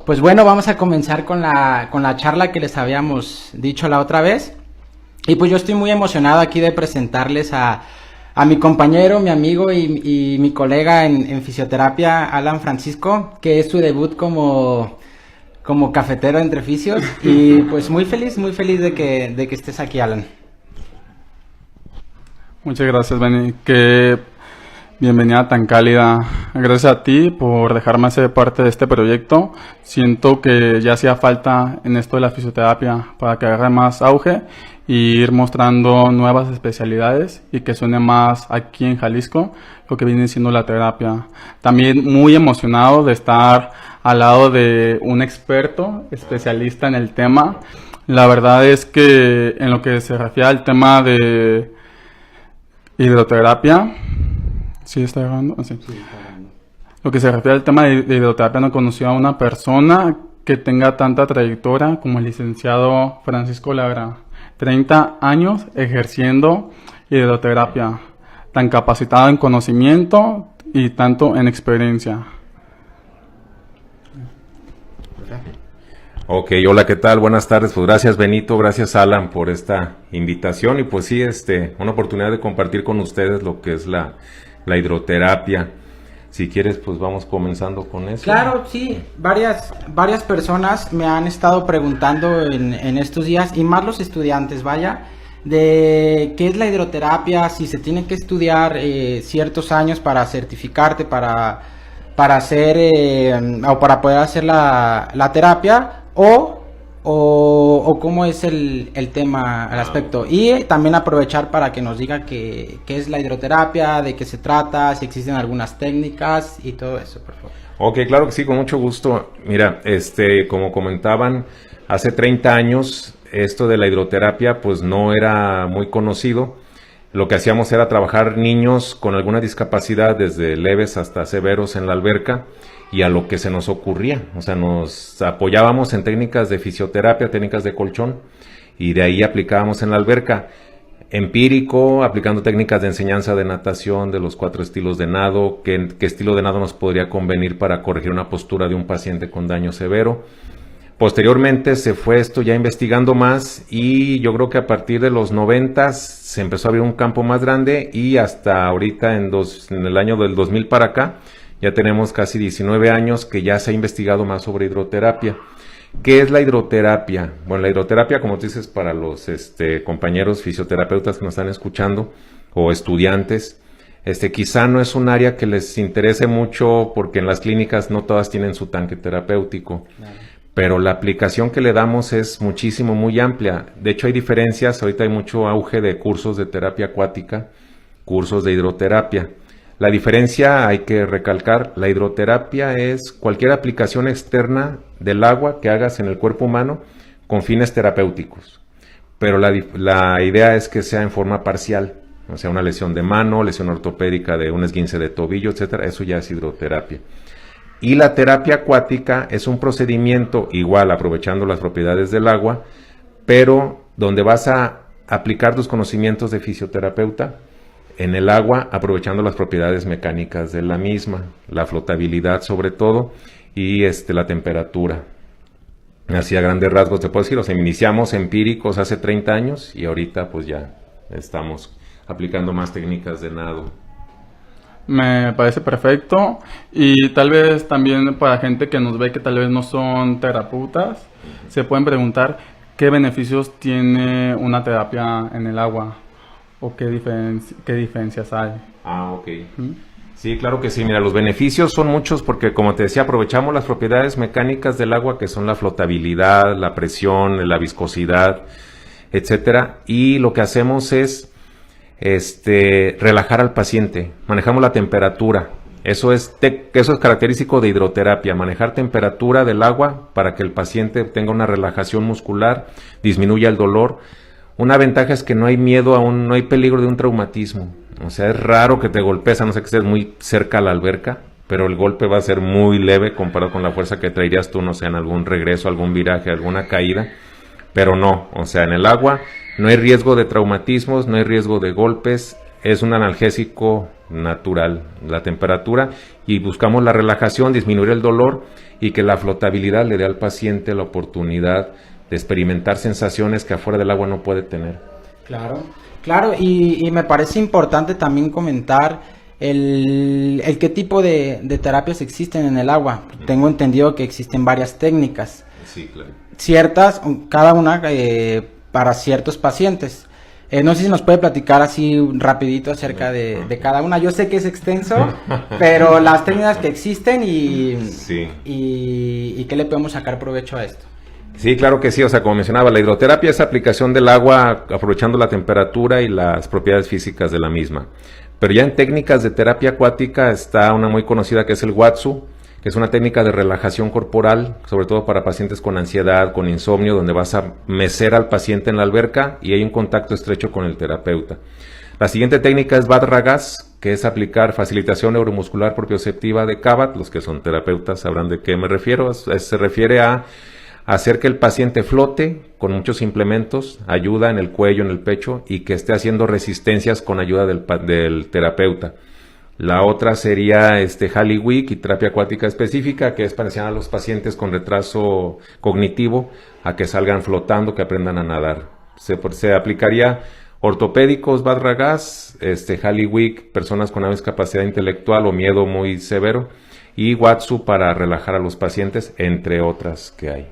Pues bueno, vamos a comenzar con la charla que les habíamos dicho la otra vez. Y pues yo estoy muy emocionado aquí de presentarles a mi compañero, mi amigo y mi colega en fisioterapia, Alan Francisco, que es su debut como cafetero entre fisios. Y pues muy feliz de que estés aquí, Alan. Muchas gracias, Benny. Qué bienvenida tan cálida. Gracias a ti por dejarme ser parte de este proyecto. Siento que ya hacía falta en esto de la fisioterapia para que agarre más auge y ir mostrando nuevas especialidades y que suene más aquí en Jalisco lo que viene siendo la terapia. También muy emocionado de estar al lado de un experto, especialista en el tema. La verdad es que en lo que se refiere al tema de hidroterapia, ¿sí está grabando? Sí. Sí, está grabando. Lo que se refiere al tema de hidroterapia, no conoció a una persona que tenga tanta trayectoria como el licenciado Francisco Lagra. 30 años ejerciendo hidroterapia, tan capacitado en conocimiento y tanto en experiencia. Ok, hola, ¿qué tal? Buenas tardes. Pues gracias, Benito, gracias, Alan, por esta invitación y pues sí, una oportunidad de compartir con ustedes lo que es la hidroterapia. Si quieres, pues vamos comenzando con eso. Claro, sí, varias personas me han estado preguntando en estos días, y más los estudiantes, vaya, de qué es la hidroterapia, si se tiene que estudiar ciertos años para certificarte, para hacer, o para poder hacer la terapia, o cómo es el tema, el aspecto. Y también aprovechar para que nos diga qué es la hidroterapia, de qué se trata, si existen algunas técnicas y todo eso, por favor. Ok, claro que sí, con mucho gusto. Mira, como comentaban, hace 30 años esto de la hidroterapia pues no era muy conocido. Lo que hacíamos era trabajar niños con alguna discapacidad, desde leves hasta severos, en la alberca, y a lo que se nos ocurría. O sea, nos apoyábamos en técnicas de fisioterapia, técnicas de colchón, y de ahí aplicábamos en la alberca. Empírico, aplicando técnicas de enseñanza de natación, de los 4 estilos de nado, qué estilo de nado nos podría convenir para corregir una postura de un paciente con daño severo. Posteriormente se fue esto ya investigando más, y yo creo que a partir de los 90 se empezó a abrir un campo más grande, y hasta ahorita en el año del 2000 para acá ya tenemos casi 19 años que ya se ha investigado más sobre hidroterapia. ¿Qué es la hidroterapia? Bueno, la hidroterapia, como tú dices, para los compañeros fisioterapeutas que nos están escuchando o estudiantes, quizá no es un área que les interese mucho porque en las clínicas no todas tienen su tanque terapéutico. Claro. Pero la aplicación que le damos es muy amplia. De hecho, hay diferencias. Ahorita hay mucho auge de cursos de terapia acuática, cursos de hidroterapia. La diferencia, hay que recalcar, la hidroterapia es cualquier aplicación externa del agua que hagas en el cuerpo humano con fines terapéuticos. Pero la idea es que sea en forma parcial. O sea, una lesión de mano, lesión ortopédica de un esguince de tobillo, etcétera. Eso ya es hidroterapia. Y la terapia acuática es un procedimiento igual, aprovechando las propiedades del agua, pero donde vas a aplicar tus conocimientos de fisioterapeuta en el agua, aprovechando las propiedades mecánicas de la misma, la flotabilidad sobre todo, y la temperatura. Así a grandes rasgos te puedo decir, o sea, iniciamos empíricos hace 30 años y ahorita pues ya estamos aplicando más técnicas de nado. Me parece perfecto, y tal vez también para gente que nos ve que tal vez no son terapeutas, se pueden preguntar qué beneficios tiene una terapia en el agua o qué diferencias hay. Ah, ok. Sí, claro que sí. Mira, los beneficios son muchos porque, como te decía, aprovechamos las propiedades mecánicas del agua, que son la flotabilidad, la presión, la viscosidad, etcétera, y lo que hacemos es relajar al paciente. Manejamos la temperatura. Eso es característico de hidroterapia, manejar temperatura del agua para que el paciente tenga una relajación muscular, disminuya el dolor. Una ventaja es que no hay miedo no hay peligro de un traumatismo. O sea, es raro que te golpees, a no ser que estés muy cerca a la alberca, pero el golpe va a ser muy leve comparado con la fuerza que traerías tú, no sé, en algún regreso, algún viraje, alguna caída. Pero no, o sea, en el agua no hay riesgo de traumatismos, no hay riesgo de golpes. es un analgésico natural, la temperatura, y buscamos la relajación, disminuir el dolor y que la flotabilidad le dé al paciente la oportunidad de experimentar sensaciones que afuera del agua no puede tener. Claro, claro, y me parece importante también comentar el qué tipo de terapias existen en el agua. Tengo entendido que existen varias técnicas. Sí, claro. Ciertas, cada una para ciertos pacientes. No sé si nos puede platicar así rapidito acerca de cada una. Yo sé que es extenso, pero las técnicas que existen Sí. y qué le podemos sacar provecho a esto. Sí, claro que sí. O sea, como mencionaba, la hidroterapia es aplicación del agua aprovechando la temperatura y las propiedades físicas de la misma. Pero ya en técnicas de terapia acuática está una muy conocida que es el Watsu, que es una técnica de relajación corporal, sobre todo para pacientes con ansiedad, con insomnio, donde vas a mecer al paciente en la alberca y hay un contacto estrecho con el terapeuta. La siguiente técnica es Badragas, que es aplicar facilitación neuromuscular propioceptiva de Kabat. Los que son terapeutas sabrán de qué me refiero. Se refiere a hacer que el paciente flote con muchos implementos, ayuda en el cuello, en el pecho, y que esté haciendo resistencias con ayuda del terapeuta. La otra sería Halliwick y terapia acuática específica, que es para enseñar a los pacientes con retraso cognitivo a que salgan flotando, que aprendan a nadar. Se aplicaría ortopédicos, Badragas, Halliwick, personas con una discapacidad intelectual o miedo muy severo, y Watsu para relajar a los pacientes, entre otras que hay.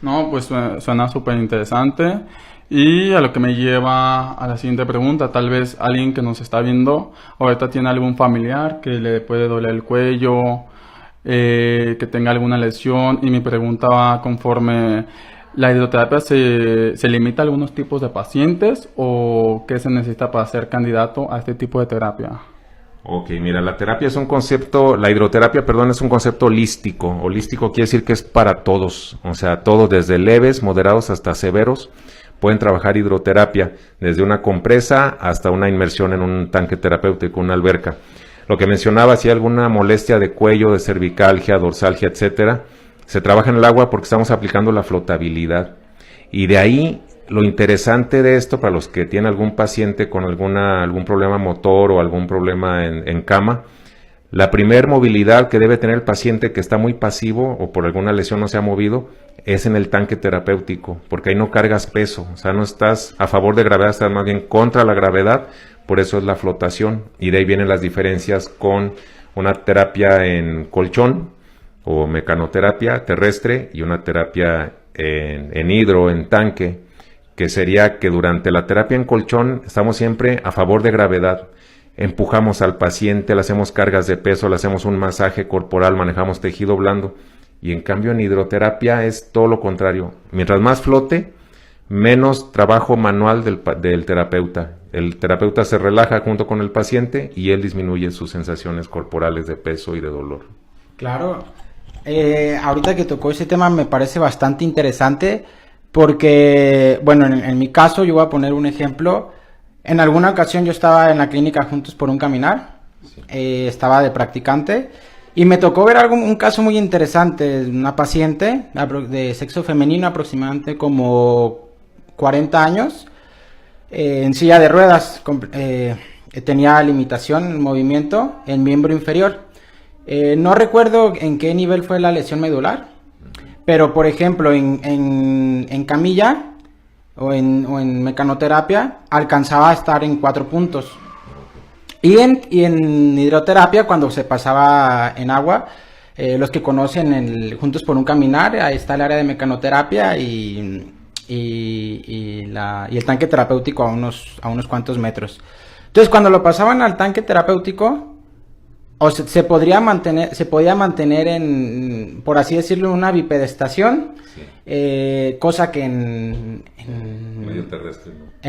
No, pues suena súper interesante. Y a lo que me lleva a la siguiente pregunta, tal vez alguien que nos está viendo ahorita tiene algún familiar que le puede doler el cuello, que tenga alguna lesión, y mi pregunta va conforme: ¿la hidroterapia se limita a algunos tipos de pacientes o qué se necesita para ser candidato a este tipo de terapia? Ok, mira, la hidroterapia, es un concepto holístico. Holístico quiere decir que es para todos, o sea, todos desde leves, moderados hasta severos. Pueden trabajar hidroterapia, desde una compresa hasta una inmersión en un tanque terapéutico, una alberca. Lo que mencionaba, si hay alguna molestia de cuello, de cervicalgia, dorsalgia, etcétera, se trabaja en el agua porque estamos aplicando la flotabilidad. Y de ahí, lo interesante de esto, para los que tienen algún paciente con algún problema motor o algún problema en cama, la primer movilidad que debe tener el paciente que está muy pasivo o por alguna lesión no se ha movido es en el tanque terapéutico, porque ahí no cargas peso, o sea, no estás a favor de gravedad, estás más bien contra la gravedad, por eso es la flotación, y de ahí vienen las diferencias con una terapia en colchón o mecanoterapia terrestre y una terapia en hidro, en tanque, que sería que durante la terapia en colchón estamos siempre a favor de gravedad. Empujamos al paciente, le hacemos cargas de peso, le hacemos un masaje corporal, manejamos tejido blando. Y en cambio en hidroterapia es todo lo contrario. Mientras más flote, menos trabajo manual del terapeuta. El terapeuta se relaja junto con el paciente y él disminuye sus sensaciones corporales de peso y de dolor. Claro. Ahorita que tocó ese tema me parece bastante interesante porque, bueno, en mi caso yo voy a poner un ejemplo. En alguna ocasión yo estaba en la clínica Juntos por un Caminar, sí. Estaba de practicante y me tocó ver un caso muy interesante, una paciente de sexo femenino, aproximadamente como 40 años, en silla de ruedas, tenía limitación en movimiento en miembro inferior. No recuerdo en qué nivel fue la lesión medular, pero por ejemplo en camilla o en mecanoterapia alcanzaba a estar en 4 puntos. Y en hidroterapia, cuando se pasaba en agua, los que conocen Juntos por un Caminar, ahí está el área de mecanoterapia y el tanque terapéutico a unos cuantos metros. Entonces, cuando lo pasaban al tanque terapéutico, se podía mantener en, por así decirlo, una bipedestación, sí. Cosa que en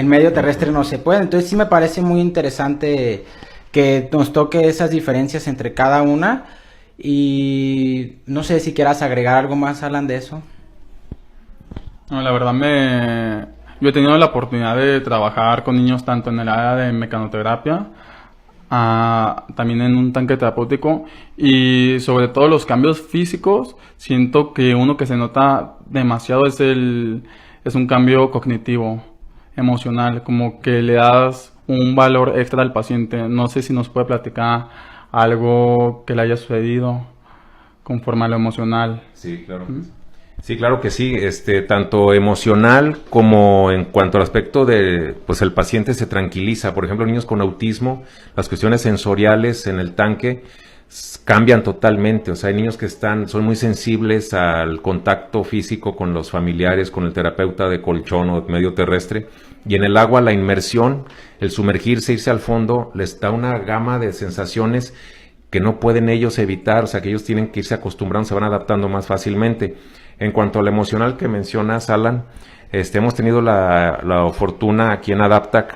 medio terrestre no se puede. Entonces sí me parece muy interesante que nos toque esas diferencias entre cada una, y no sé si quieras agregar algo más, Alan, de eso. No, la verdad yo he tenido la oportunidad de trabajar con niños tanto en el área de mecanoterapia, también en un tanque terapéutico, y sobre todo los cambios físicos. Siento que uno que se nota demasiado es un cambio cognitivo. emocional, como que le das un valor extra al paciente. No sé si nos puede platicar algo que le haya sucedido conforme a lo emocional. Sí, claro. Sí, claro que sí, tanto emocional como en cuanto al aspecto de, pues el paciente se tranquiliza. Por ejemplo, niños con autismo, las cuestiones sensoriales en el tanque cambian totalmente. O sea, hay niños que son muy sensibles al contacto físico con los familiares, con el terapeuta de colchón o medio terrestre. Y en el agua, la inmersión, el sumergirse, irse al fondo, les da una gama de sensaciones que no pueden ellos evitar. O sea, que ellos tienen que irse acostumbrando, se van adaptando más fácilmente. En cuanto al emocional que mencionas, Alan, hemos tenido la fortuna aquí en Adaptac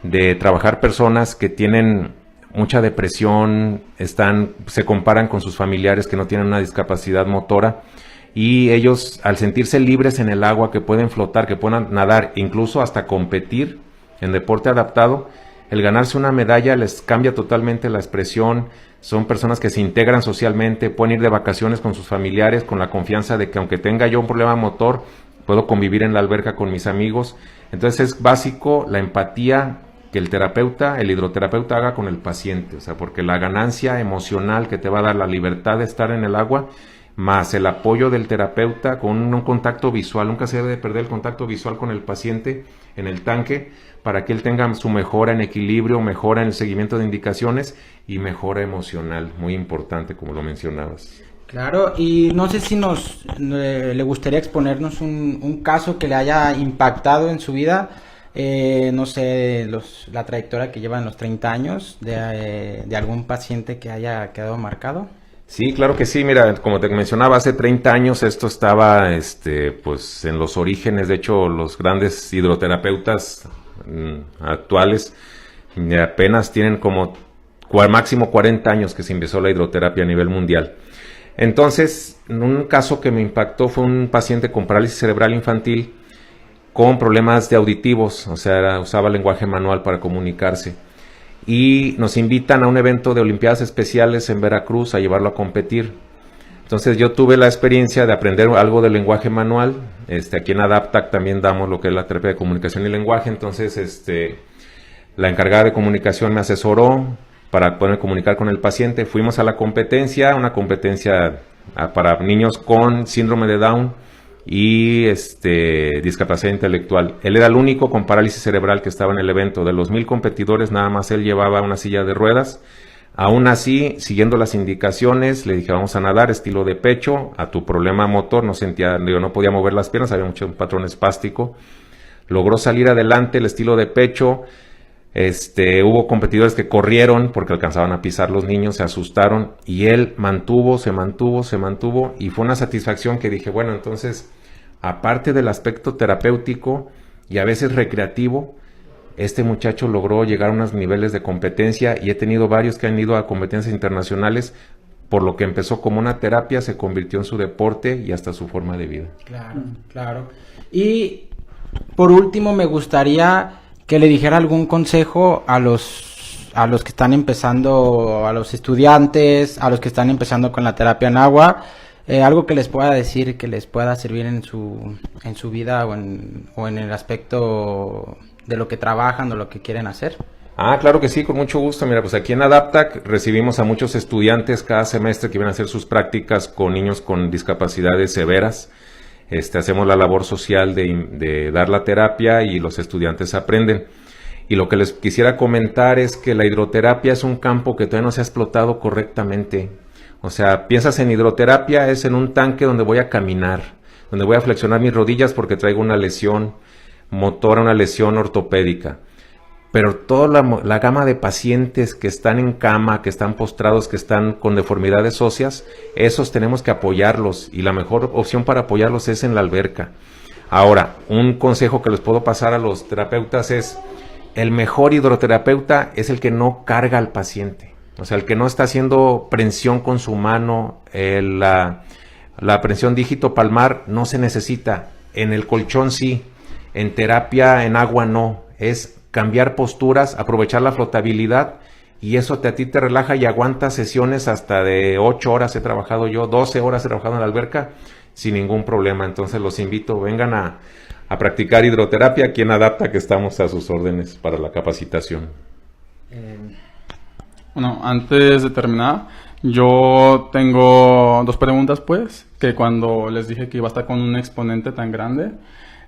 de trabajar personas que tienen mucha depresión, se comparan con sus familiares que no tienen una discapacidad motora, y ellos, al sentirse libres en el agua, que pueden flotar, que pueden nadar, incluso hasta competir en deporte adaptado, el ganarse una medalla les cambia totalmente la expresión. Son personas que se integran socialmente, pueden ir de vacaciones con sus familiares con la confianza de que aunque tenga yo un problema motor, puedo convivir en la alberca con mis amigos. Entonces es básico la empatía que el hidroterapeuta haga con el paciente, o sea, porque la ganancia emocional que te va a dar la libertad de estar en el agua, más el apoyo del terapeuta con un contacto visual. Nunca se debe de perder el contacto visual con el paciente en el tanque, para que él tenga su mejora en equilibrio, mejora en el seguimiento de indicaciones y mejora emocional, muy importante, como lo mencionabas. Claro, y no sé si le gustaría exponernos un caso que le haya impactado en su vida, no sé, la trayectoria que lleva en los 30 años de algún paciente que haya quedado marcado. Sí, claro que sí. Mira, como te mencionaba, hace 30 años esto estaba pues en los orígenes. De hecho, los grandes hidroterapeutas actuales apenas tienen como máximo 40 años que se empezó la hidroterapia a nivel mundial. Entonces, un caso que me impactó fue un paciente con parálisis cerebral infantil con problemas de auditivos, o sea, usaba lenguaje manual para comunicarse. Y nos invitan a un evento de Olimpiadas Especiales en Veracruz a llevarlo a competir. Entonces yo tuve la experiencia de aprender algo de lenguaje manual. Aquí en Adaptac también damos lo que es la terapia de comunicación y lenguaje. Entonces la encargada de comunicación me asesoró para poder comunicar con el paciente. Fuimos a la competencia, una competencia para niños con síndrome de Down y discapacidad intelectual. Él era el único con parálisis cerebral que estaba en el evento. De los 1000 competidores, nada más él llevaba una silla de ruedas. Aún así, siguiendo las indicaciones, le dije, vamos a nadar estilo de pecho. A tu problema motor, no podía mover las piernas, había mucho un patrón espástico. Logró salir adelante el estilo de pecho. Hubo competidores que corrieron porque alcanzaban a pisar los niños, se asustaron, y él se mantuvo, y fue una satisfacción que dije, bueno, entonces, aparte del aspecto terapéutico y a veces recreativo, este muchacho logró llegar a unos niveles de competencia, y he tenido varios que han ido a competencias internacionales, por lo que empezó como una terapia, se convirtió en su deporte y hasta su forma de vida. Claro, claro. Y por último, me gustaría que le dijera algún consejo a los que están empezando, a los estudiantes, a los que están empezando con la terapia en agua, algo que les pueda decir, que les pueda servir en su vida o en el aspecto de lo que trabajan o lo que quieren hacer. Claro que sí, con mucho gusto. Mira, pues aquí en Adaptac recibimos a muchos estudiantes cada semestre que vienen a hacer sus prácticas con niños con discapacidades severas. Hacemos la labor social de dar la terapia, y los estudiantes aprenden. Y lo que les quisiera comentar es que la hidroterapia es un campo que todavía no se ha explotado correctamente. O sea, piensas en hidroterapia, es en un tanque donde voy a caminar, donde voy a flexionar mis rodillas porque traigo una lesión motora, una lesión ortopédica. Pero toda la gama de pacientes que están en cama, que están postrados, que están con deformidades óseas, esos tenemos que apoyarlos, y la mejor opción para apoyarlos es en la alberca. Ahora, un consejo que les puedo pasar a los terapeutas es: el mejor hidroterapeuta es el que no carga al paciente, o sea, el que no está haciendo prensión con su mano. La prensión dígito palmar no se necesita, en el colchón sí, en terapia en agua no, es cambiar posturas, aprovechar la flotabilidad, y eso a ti te relaja y aguantas sesiones hasta de 8 horas he trabajado yo, 12 horas he trabajado en la alberca sin ningún problema. Entonces los invito, vengan a practicar hidroterapia. Aquí en Adapta, que estamos a sus órdenes para la capacitación. Bueno, antes de terminar, yo tengo 2 preguntas, pues, que cuando les dije que iba a estar con un exponente tan grande,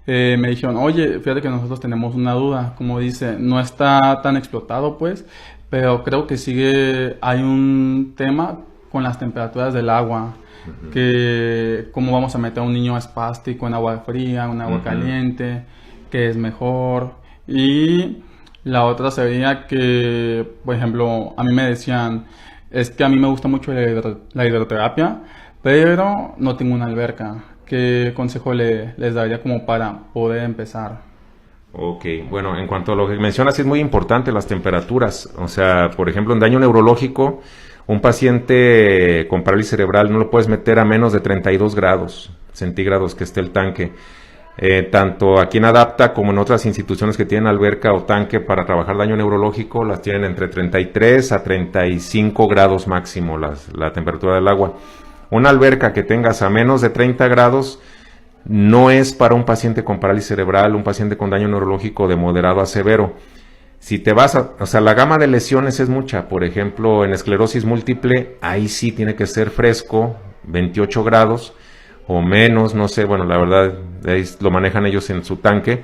me dijeron, oye, fíjate que nosotros tenemos una duda, como dice, no está tan explotado, pues, pero creo que hay un tema con las temperaturas del agua, que cómo vamos a meter a un niño espástico en agua fría, en agua caliente, que es mejor. Y la otra sería que, por ejemplo, a mí me decían, es que a mí me gusta mucho la hidroterapia, pero no tengo una alberca. ¿Qué consejo les daría como para poder empezar? Ok, bueno, en cuanto a lo que mencionas, es muy importante las temperaturas. O sea, por ejemplo, en daño neurológico, un paciente con parálisis cerebral no lo puedes meter a menos de 32 grados centígrados que esté el tanque. Tanto aquí en Adapta como en otras instituciones que tienen alberca o tanque para trabajar daño neurológico, las tienen entre 33 a 35 grados máximo la temperatura del agua. Una alberca que tengas a menos de 30 grados no es para un paciente con parálisis cerebral, un paciente con daño neurológico de moderado a severo. Si te vas o sea, la gama de lesiones es mucha. Por ejemplo, en esclerosis múltiple, ahí sí tiene que ser fresco, 28 grados o menos, no sé, bueno, la verdad, ahí lo manejan ellos en su tanque,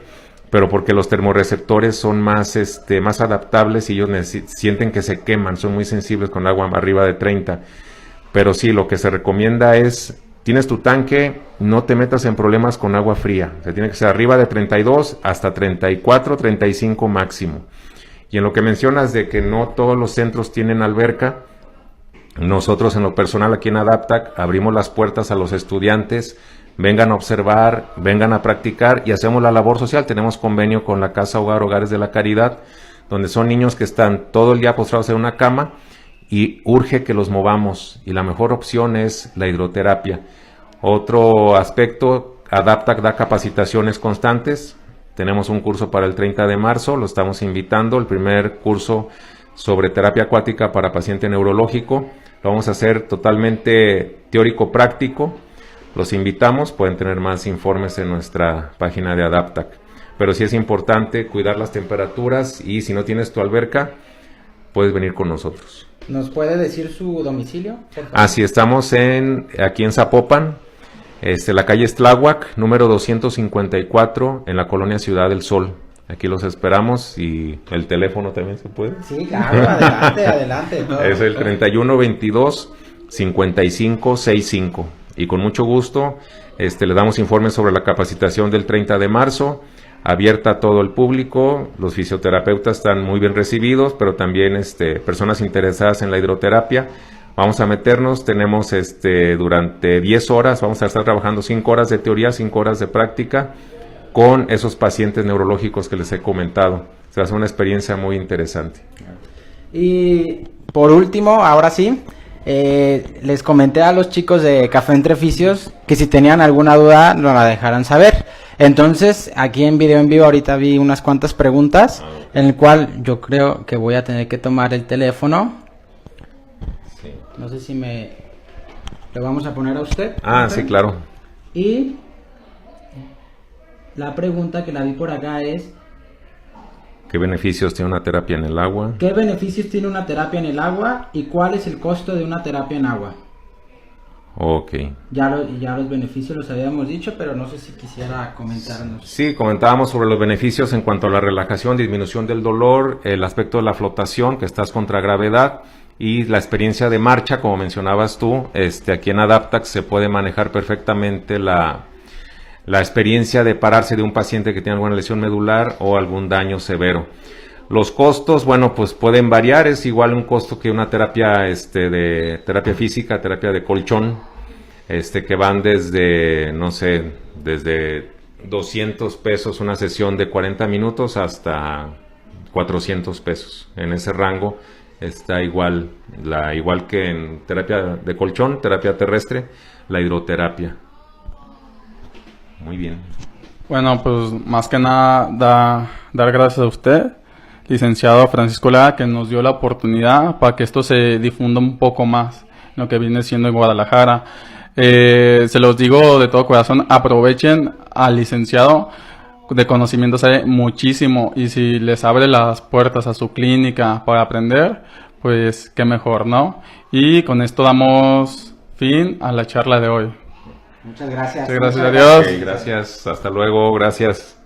pero porque los termorreceptores son más adaptables y ellos sienten que se queman, son muy sensibles con agua arriba de 30. Pero sí, lo que se recomienda es, tienes tu tanque, no te metas en problemas con agua fría. O sea, tiene que ser arriba de 32 hasta 34, 35 máximo. Y en lo que mencionas de que no todos los centros tienen alberca, nosotros en lo personal aquí en Adaptac abrimos las puertas a los estudiantes, vengan a observar, vengan a practicar y hacemos la labor social. Tenemos convenio con la Casa Hogar Hogares de la Caridad, donde son niños que están todo el día postrados en una cama, y urge que los movamos, y la mejor opción es la hidroterapia. Otro aspecto, Adaptac da capacitaciones constantes. Tenemos un curso para el 30 de marzo, lo estamos invitando, el primer curso sobre terapia acuática para paciente neurológico. Lo vamos a hacer totalmente teórico-práctico. Los invitamos, pueden tener más informes en nuestra página de Adaptac. Pero sí es importante cuidar las temperaturas, y si no tienes tu alberca, puedes venir con nosotros. ¿Nos puede decir su domicilio? Sí, estamos aquí en Zapopan, la calle Tláhuac, número 254, en la colonia Ciudad del Sol. Aquí los esperamos, y el teléfono también se puede. Sí, claro, adelante, adelante. Todo, es el 3122-5565. Y con mucho gusto le damos informes sobre la capacitación del 30 de marzo. Abierta a todo el público, los fisioterapeutas están muy bien recibidos, pero también personas interesadas en la hidroterapia. Vamos a meternos, tenemos durante 10 horas, vamos a estar trabajando 5 horas de teoría, 5 horas de práctica con esos pacientes neurológicos que les he comentado. Se va a hacer una experiencia muy interesante. Y por último, ahora sí, les comenté a los chicos de Café Entre Fisios que si tenían alguna duda nos la dejaran saber. Entonces, aquí en video en vivo ahorita vi unas cuantas preguntas, en el cual yo creo que voy a tener que tomar el teléfono. Sí. No sé si le vamos a poner a usted. Sí, claro. Y la pregunta que la vi por acá es: ¿qué beneficios tiene una terapia en el agua? ¿Qué beneficios tiene una terapia en el agua y cuál es el costo de una terapia en agua? Ok. Ya los beneficios los habíamos dicho, pero no sé si quisiera comentarnos. Sí, comentábamos sobre los beneficios en cuanto a la relajación, disminución del dolor, el aspecto de la flotación, que estás contra gravedad, y la experiencia de marcha, como mencionabas tú. Aquí en Adaptac se puede manejar perfectamente la experiencia de pararse de un paciente que tiene alguna lesión medular o algún daño severo. Los costos, bueno, pues pueden variar, es igual un costo que una terapia de terapia física, terapia de colchón, que van desde, no sé, desde 200 pesos una sesión de 40 minutos hasta 400 pesos. En ese rango está igual que en terapia de colchón, terapia terrestre, la hidroterapia. Muy bien. Bueno, pues más que nada dar gracias a usted, licenciado Francisco Lara, que nos dio la oportunidad para que esto se difunda un poco más, lo que viene siendo en Guadalajara. Se los digo de todo corazón, aprovechen al licenciado, de conocimientos hay muchísimo, y si les abre las puertas a su clínica para aprender, pues qué mejor, ¿no? Y con esto damos fin a la charla de hoy. Muchas gracias. Muchas gracias, adiós. Ok, gracias, hasta luego, gracias.